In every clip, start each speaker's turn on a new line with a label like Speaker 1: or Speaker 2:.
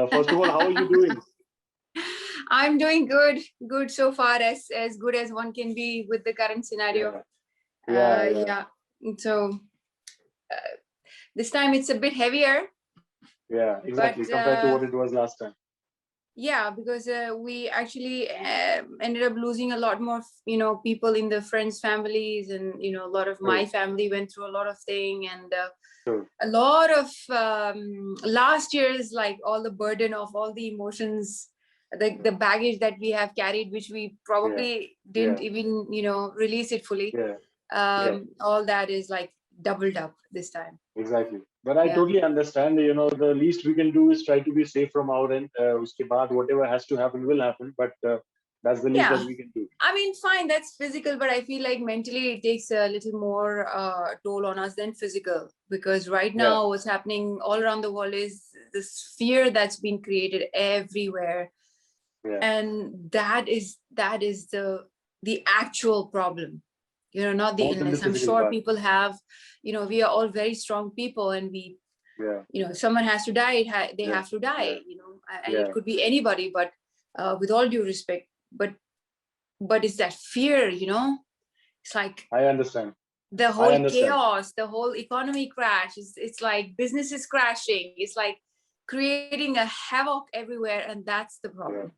Speaker 1: First of all, how are you doing?
Speaker 2: I'm doing good so far, as good as one can be with the current scenario. Yeah. So this time it's a bit heavier.
Speaker 1: Yeah, exactly.
Speaker 2: But,
Speaker 1: compared to what it was last time.
Speaker 2: Yeah, because we actually ended up losing a lot more, people in the friends' families, and a lot of my family went through a lot of thing, and a lot of last year's, like, all the burden of all the emotions, the baggage that we have carried, which we probably didn't even release it fully. All that is like doubled up this time.
Speaker 1: Exactly. But I totally understand. The least we can do is try to be safe from our end. Uske baad, whatever has to happen will happen. But that's the least that we can do.
Speaker 2: I mean, fine, that's physical, but I feel like mentally it takes a little more toll on us than physical, because right now what's happening all around the world is this fear that's been created everywhere. And that is the actual problem, not the illness. I'm sure people have, we are all very strong people, and we, someone has to die, they have to die, and it could be anybody, but with all due respect, but it's that fear, it's like,
Speaker 1: I understand.
Speaker 2: The whole chaos, the whole economy crash, it's like businesses crashing, it's like creating a havoc everywhere, and that's the problem.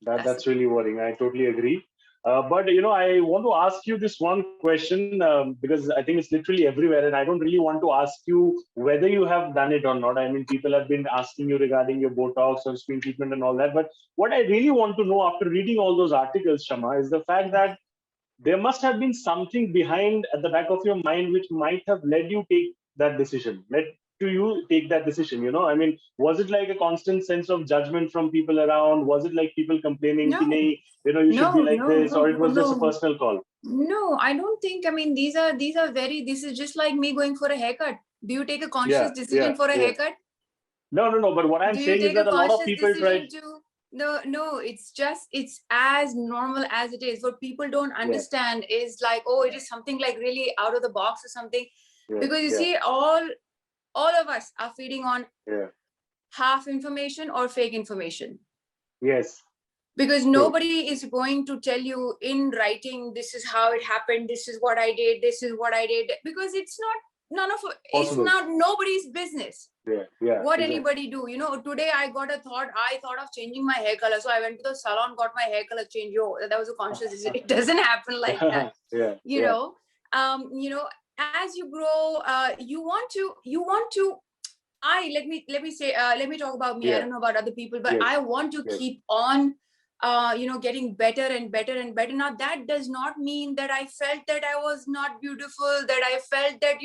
Speaker 1: That's really worrying. I totally agree. But I want to ask you this one question, because I think it's literally everywhere, and I don't really want to ask you whether you have done it or not. I mean, people have been asking you regarding your Botox or screen treatment and all that. But what I really want to know after reading all those articles, Shama, is the fact that there must have been something behind at the back of your mind which might have led you take that decision. You take that decision, I mean, was it like a constant sense of judgment from people around? Was it like people complaining,
Speaker 2: No.
Speaker 1: you should be like this, or it was just a personal call?
Speaker 2: No, I don't think. I mean, these are this is just like me going for a haircut. Do you take a conscious decision for a haircut?
Speaker 1: No. But what I'm saying is that a lot of people try.
Speaker 2: No, it's as normal as it is. What people don't understand is like, oh, it is something like really out of the box or something. Because you see, all of us are feeding on half information or fake information.
Speaker 1: Yes.
Speaker 2: Because nobody is going to tell you in writing, this is how it happened, this is what I did, because it's not it's not nobody's business. What anybody do. Today I thought of changing my hair color. So I went to the salon, got my hair color changed. That was a conscious decision. It doesn't happen like that. As you grow, you want to let me talk about me. I don't know about other people, but I want to keep on getting better and better and better. Now that does not mean that I felt that I was not beautiful, that I felt that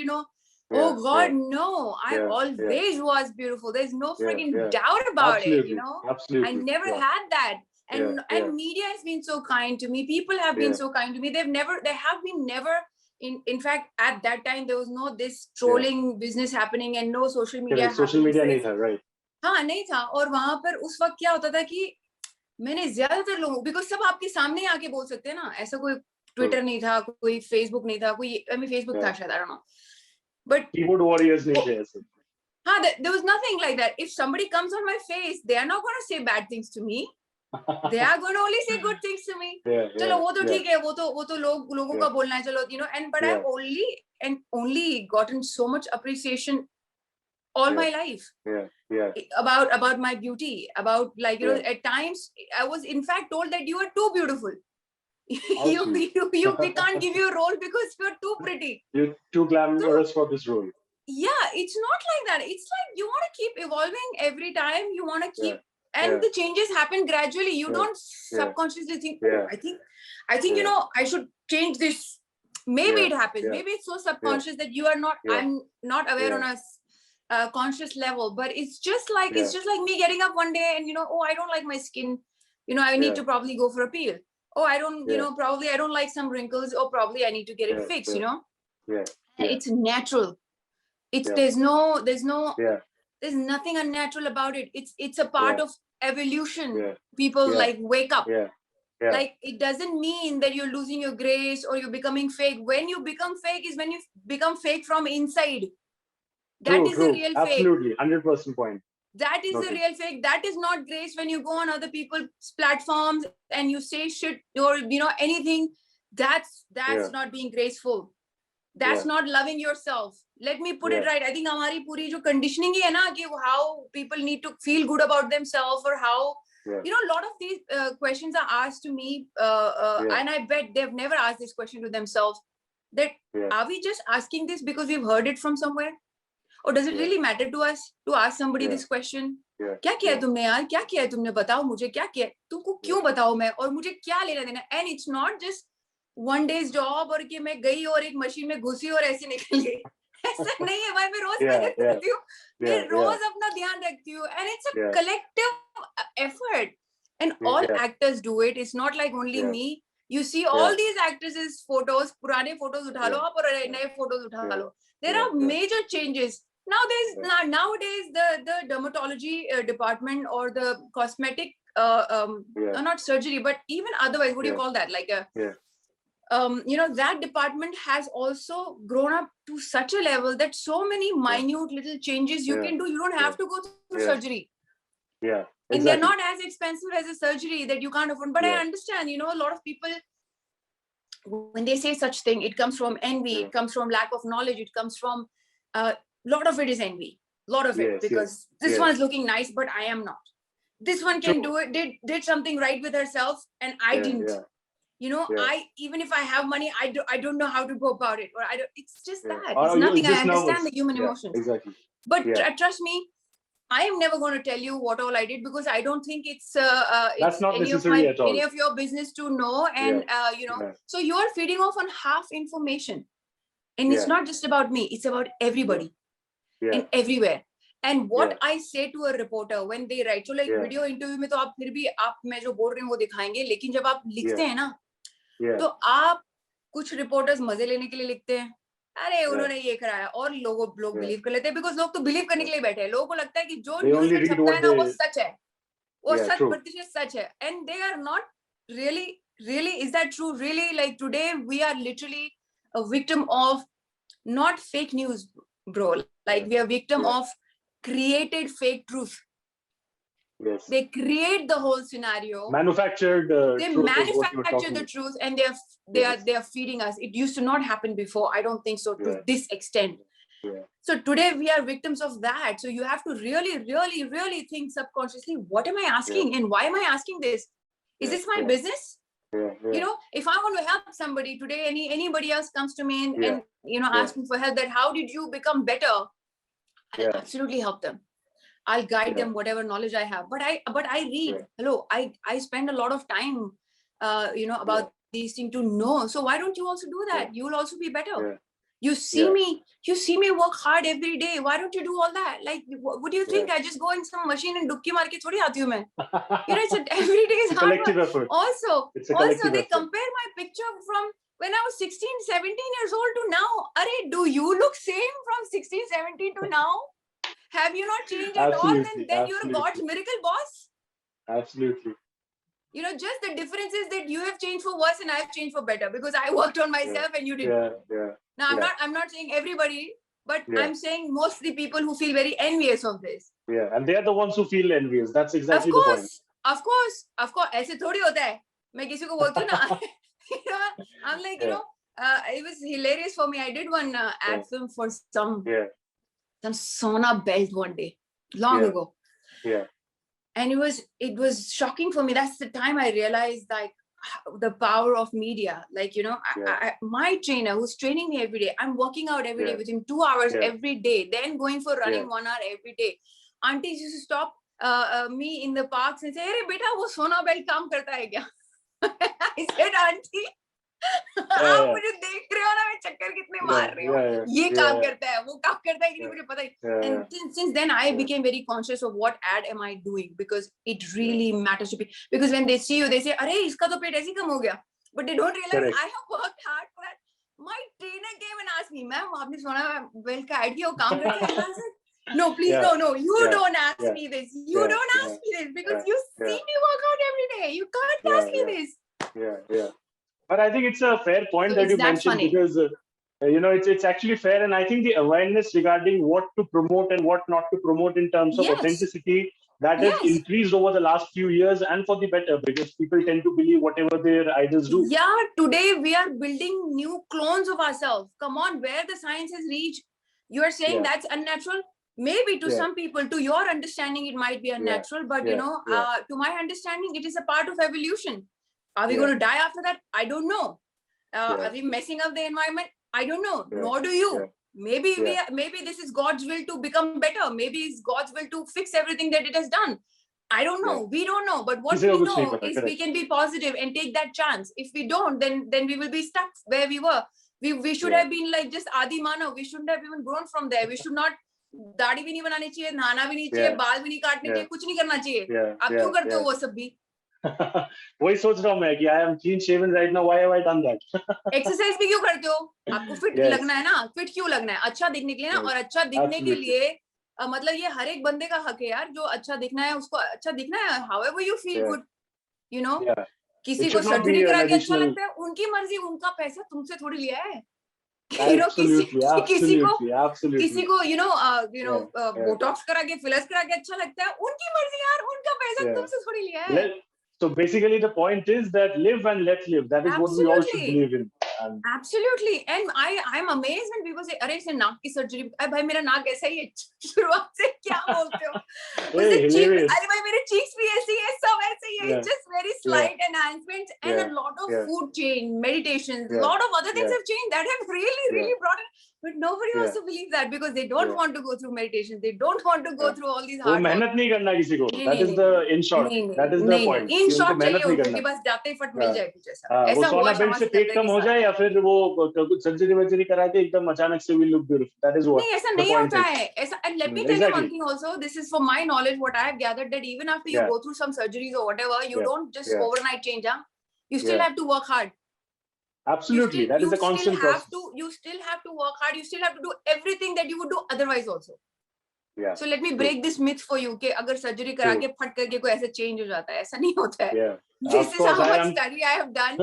Speaker 2: oh God, no, I always was beautiful. There's no freaking doubt about it.
Speaker 1: Absolutely.
Speaker 2: I never had that. And media has been so kind to me. People have been so kind to me. They have been never. In fact, at that time, there was no this trolling business happening and no social media.
Speaker 1: Social media नहीं था, right?
Speaker 2: हाँ, नहीं था. और वहाँ पर उस वक्त क्या होता था कि मैंने ज्यादातर लोगों, because सब आपके सामने आके बोल सकते हैं ना, ऐसा कोई ट्विटर नहीं था, कोई फेसबुक नहीं था, कोई फेसबुक था शायद, I don't know. But
Speaker 1: keyboard warriors नहीं थे ऐसे.
Speaker 2: हाँ, there was nothing like that. If somebody comes on my face, they are not going to say bad things to me. They are going to only say good things to me. चलो वो तो ठीक है, वो तो लोगों का बोलना है, चलो, and but I've only gotten so much appreciation all my life. About my beauty, about at times I was in fact told that you are too beautiful. We can't give you a role because you're too pretty.
Speaker 1: You're too glamorous for this role.
Speaker 2: Yeah, it's not like that. It's like you want to keep evolving every time. You want to keep, and the changes happen gradually. You don't subconsciously think, oh, I think I should change this. Maybe it happens. Maybe it's so subconscious that you are not. I'm not aware on a conscious level. But it's just like me getting up one day and oh, I don't like my skin. I need to probably go for a peel. Oh, I don't, probably I don't like some wrinkles. Oh, probably I need to get it fixed. It's natural. There's nothing unnatural about it. It's a part of evolution. People like wake up. Like it doesn't mean that you're losing your grace or you're becoming fake. When you become fake is when you become fake from inside. That is the real fake.
Speaker 1: Absolutely, 100% point.
Speaker 2: That is the real fake. That is not grace. When you go on other people's platforms and you say shit or anything, that's not being graceful. That's not loving yourself. Let me put it right. I think हमारी पूरी जो conditioning है ना कि how people need to feel good about themselves, or how a lot of these questions are asked to me, and I bet they've never asked this question to themselves. That are we just asking this because we've heard it from somewhere? Or does it really matter to us to ask somebody this question? क्या किया तुमने यार? क्या किया तुमने? बताओ मुझे क्या किया? तुमको क्यों बताओ मैं? और मुझे क्या लेना देना? And it's not just one day's job और कि मैं गई और एक मशीन में घुसी और ऐसे निकल गई. ऐसा नहीं है भाई. मैं रोज मेहनत करती हूँ. मैं रोज अपना ध्यान रखती हूँ. And it's a collective effort. And all actors do it. It's not like only me. You see all these actresses' photos, पुराने photos उठा लो आप और नए photos उठा लो. There are major changes. Nowadays the dermatology department or the cosmetic not surgery but even otherwise, what do you call that, like a that department has also grown up to such a level that so many minute little changes you can do. You don't have to go through surgery. And they're not as expensive as a surgery that you can't afford. But I understand, a lot of people, when they say such thing, it comes from envy, it comes from lack of knowledge, it comes from lot of it is envy, lot of it, because this one's looking nice but I am not. This one can do it, did something right with herself and I didn't. I, even if I have money, I don't know how to go about it, or I don't. It's just that it's nothing. I understand the human emotions,
Speaker 1: exactly.
Speaker 2: But trust me, I am never going to tell you what all I did, because I don't think it's
Speaker 1: not
Speaker 2: any of your business to know. And so you're feeding off on half information, and it's not just about me, it's about everybody and everywhere. And what I say to a reporter when they write, so like video interview में तो आप फिर भी आप मैं जो बोल रही हूँ वो दिखाएंगे, लेकिन जब आप लिखते हैं ना, तो आप कुछ रिपोर्टर्स मजे लेने के लिए लिखते हैं, अरे उन्होंने ये कराया, और लोग बिलीव कर लेते हैं, बिकॉज लोग तो बिलीव करने के लिए बैठे हैं. लोगों को लगता है कि जो न्यूज़ में छपता है ना वो सच है, वो 100% सच है. And they are not really is that true? Really, like today we are literally a victim of not fake news, bro. Like we are victim of created fake truth. They create the whole scenario,
Speaker 1: manufactured
Speaker 2: they manufacture the truth, and they are feeding us. It used to not happen before, I don't think so, to this extent. So today we are victims of that. So you have to really think subconsciously, what am I asking and why am I asking this? Is this my business? If I want to help somebody today, anybody else comes to me and asking for help, that how did you become better, I'll absolutely help them. I'll guide them whatever knowledge I have. But I read. Hello, I spend a lot of time about these things to know. So why don't you also do that? You will also be better. You see me work hard every day. Why don't you do all that? Like, what do you think? I just go in some machine and dubki maar ke thodi aati hu main. It's every day is hard
Speaker 1: collective
Speaker 2: work.
Speaker 1: Effort.
Speaker 2: Also
Speaker 1: effort.
Speaker 2: They compare my picture from when I was 16, 17 years old to now. Are, do you look same from 16, 17 to now? Have you not changed at all? Then you're God's miracle, boss.
Speaker 1: Absolutely.
Speaker 2: Just the difference is that you have changed for worse and I've changed for better, because I worked on myself and you didn't. Now I'm not saying everybody, but I'm saying mostly people who feel very envious of this.
Speaker 1: And they are the ones who feel envious. That's exactly the point.
Speaker 2: Of course. ऐसे थोड़ी होता है. मैं किसी को बोलती हूँ ना. I'm like, it was hilarious for me. I did one ad film for some sauna belt one day, long ago. And it was shocking for me. That's the time I realized like the power of media. Like, my trainer who's training me every day, I'm working out every day with him 2 hours every day, then going for running 1 hour every day. Aunties used to stop me in the parks and say, "Hey, beta, wo sauna belt kaam karta hai kya?" I said, "Auntie, आप मुझे देख रहे हो ना, मैं चक्कर कितने मार रही हूँ, ये काम करता है, वो काम करता है कि नहीं मुझे पता ही." And since then I became very conscious of what ad am I doing, because it really matters to people. Because when they see you, they say, "अरे इसका तो पेट ऐसे ही कम हो गया," but they don't realize I have worked hard for that. My trainer came and asked me, "Ma'am, आपने सोना belt का ad किया, वो काम करता है?" I said, "No, please, no, you don't ask me this. You don't ask me this, because you see me work out every day. You can't ask me this."
Speaker 1: But I think it's a fair point that you mentioned, because it's actually fair, and I think the awareness regarding what to promote and what not to promote in terms of
Speaker 2: Yes.
Speaker 1: authenticity, that has
Speaker 2: Yes.
Speaker 1: increased over the last few years, and for the better, because people tend to believe whatever their idols do.
Speaker 2: Yeah, today we are building new clones of ourselves. Come on, where the science has reached, you are saying
Speaker 1: Yeah.
Speaker 2: that's unnatural. Maybe to
Speaker 1: Yeah.
Speaker 2: some people, to your understanding, it might be unnatural, but
Speaker 1: Yeah. Yeah.
Speaker 2: to my understanding, it is a part of evolution. Are we
Speaker 1: Yeah.
Speaker 2: going to die after that? I don't know.
Speaker 1: Yeah.
Speaker 2: Are we messing up the environment? I don't know.
Speaker 1: Yeah.
Speaker 2: Nor do you.
Speaker 1: Yeah.
Speaker 2: Maybe
Speaker 1: Yeah.
Speaker 2: maybe this is God's will to become better. Maybe it's God's will to fix everything that it has done. I don't know.
Speaker 1: Yeah.
Speaker 2: We don't know. But what
Speaker 1: किसी को
Speaker 2: we
Speaker 1: कुछ नहीं
Speaker 2: know
Speaker 1: पता,
Speaker 2: is we
Speaker 1: correct.
Speaker 2: can be positive and take that chance. If we don't, then we will be stuck where we were. We should
Speaker 1: Yeah.
Speaker 2: have been like just Adi Manav. We shouldn't have even grown from there. We should not दाढ़ी भी नहीं बनानी चाहिए, नहाना भी नहीं चाहिए,
Speaker 1: Yeah.
Speaker 2: बाल भी नहीं काटने
Speaker 1: Yeah.
Speaker 2: चाहिए, कुछ नहीं करना चाहिए.
Speaker 1: Yeah.
Speaker 2: आप
Speaker 1: Yeah.
Speaker 2: क्यों करते हो
Speaker 1: Yeah.
Speaker 2: वो सब भी?
Speaker 1: वही सोच रहा हूँ मैं कि I am clean shaven right now. Why have I done that?
Speaker 2: Exercise भी क्यों करते हो? आपको फिट
Speaker 1: Yes.
Speaker 2: लगना है ना, फिट क्यों लगना है? अच्छा दिखने के लिए ना.
Speaker 1: Yes.
Speaker 2: और अच्छा दिखने के
Speaker 1: Absolutely.
Speaker 2: लिए मतलब ये हर एक बंदे का हक है यार, जो अच्छा दिखना है उसको अच्छा दिखना है. However you feel
Speaker 1: Yeah.
Speaker 2: good, you know.
Speaker 1: Yeah.
Speaker 2: किसी
Speaker 1: It
Speaker 2: को
Speaker 1: should not
Speaker 2: surgery
Speaker 1: be an
Speaker 2: करा के अच्छा
Speaker 1: additional.
Speaker 2: लगता है, उनकी मर्जी, उनका पैसा तुमसे थोड़ी लिया है.
Speaker 1: Absolutely. Absolutely.
Speaker 2: किसी को
Speaker 1: Yeah.
Speaker 2: बोटॉक्स करा के, फिलर्स करा के अच्छा लगता है, उनकी मर्जी यार, उनका पैसा
Speaker 1: Yeah.
Speaker 2: तुमसे थोड़ी लिया है.
Speaker 1: So basically, the point is that live and let live. That is what we all should
Speaker 2: Absolutely.
Speaker 1: believe in. And
Speaker 2: Absolutely. And I'm amazed when people say, अरे इसने नाक की सर्जरी, अरे भाई मेरा नाक ऐसा ही है. शुरुआत से क्या बोलते हो?
Speaker 1: hey, hilarious.
Speaker 2: अरे भाई मेरे cheeks भी ऐसे ही है, सब ऐसे ही है.
Speaker 1: Yeah.
Speaker 2: It's just very slight enhancements and
Speaker 1: Yeah.
Speaker 2: a lot of
Speaker 1: Yeah.
Speaker 2: food change, meditations,
Speaker 1: Yeah.
Speaker 2: lot of other things
Speaker 1: Yeah.
Speaker 2: have changed that have really brought it. But nobody wants to believe that because they don't
Speaker 1: Yeah.
Speaker 2: want to go through meditation. They don't want to go
Speaker 1: Yeah.
Speaker 2: through all these
Speaker 1: वो
Speaker 2: hard work.
Speaker 1: मेहनत नहीं करना किसी को.
Speaker 2: नहीं,
Speaker 1: That
Speaker 2: नहीं,
Speaker 1: is the in short.
Speaker 2: नहीं,
Speaker 1: That is the
Speaker 2: नहीं,
Speaker 1: point.
Speaker 2: इन
Speaker 1: कि उनको
Speaker 2: शॉर्ट
Speaker 1: मेहनत
Speaker 2: चाहिए
Speaker 1: नहीं
Speaker 2: होगी
Speaker 1: करना.
Speaker 2: कि बस जाते ही फट मिल
Speaker 1: हाँ.
Speaker 2: जाए कुछ ऐसा.
Speaker 1: वो
Speaker 2: ऐसा
Speaker 1: सोना
Speaker 2: हुआ
Speaker 1: बेंच
Speaker 2: शमा
Speaker 1: से पेट
Speaker 2: सिकंदर
Speaker 1: कम
Speaker 2: के
Speaker 1: हो
Speaker 2: साथ.
Speaker 1: जाए या फिर वो कुछ सर्जरी वर्जरी करा के एकदम अचानक से will look beautiful. That is what
Speaker 2: नहीं, ऐसा
Speaker 1: the
Speaker 2: नहीं
Speaker 1: point
Speaker 2: होता
Speaker 1: is.
Speaker 2: है ऐसा. And let me tell you
Speaker 1: Exactly.
Speaker 2: one thing also. This is for my knowledge, what I have gathered, that even after you
Speaker 1: Yeah.
Speaker 2: go through some surgeries or whatever, you
Speaker 1: Yeah.
Speaker 2: don't just
Speaker 1: Yeah.
Speaker 2: overnight change. You still
Speaker 1: Yeah.
Speaker 2: have to work hard.
Speaker 1: Absolutely. That is a constant process.
Speaker 2: You still have to work hard. You still have to do everything that you would do otherwise also.
Speaker 1: Yeah.
Speaker 2: So let me break this myth for you कि अगर surgery करा के फट करके कोई ऐसे change हो जाता है, ऐसा नहीं होता है.
Speaker 1: Yeah.
Speaker 2: This
Speaker 1: Of
Speaker 2: is
Speaker 1: course,
Speaker 2: how
Speaker 1: I
Speaker 2: much
Speaker 1: am.
Speaker 2: study I have done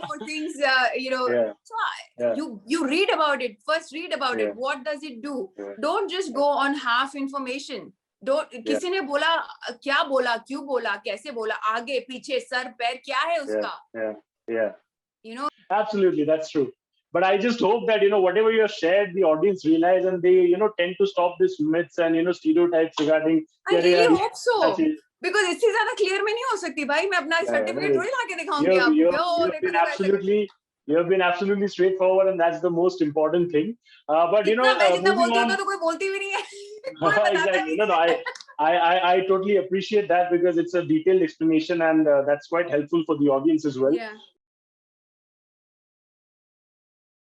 Speaker 2: for things
Speaker 1: Yeah.
Speaker 2: So
Speaker 1: Yeah.
Speaker 2: you read about it first. Read about
Speaker 1: Yeah.
Speaker 2: it. What does it do?
Speaker 1: Yeah.
Speaker 2: Don't just go on half information. Don't किसी ने बोला, क्या बोला, क्यों बोला, कैसे बोला, आगे पीछे सर पैर क्या है उसका.
Speaker 1: Yeah.
Speaker 2: You know.
Speaker 1: Absolutely, that's true. But I just hope that whatever you have shared, the audience realize, and they tend to stop these myths and stereotypes regarding.
Speaker 2: I really hope so.
Speaker 1: Actually,
Speaker 2: because इससे ज्यादा clear में नहीं हो सकती भाई. मैं अपना certificate थोड़ी ला के दिखाऊंगी आपको.
Speaker 1: You have been absolutely straightforward, and that's the most important thing. But
Speaker 2: मैं जितना
Speaker 1: moving
Speaker 2: बोलती
Speaker 1: on.
Speaker 2: हूँ तो कोई बोलती भी नहीं है.
Speaker 1: Exactly. No, I totally appreciate that because it's a detailed explanation, and that's quite helpful for the audience as well.
Speaker 2: Yeah.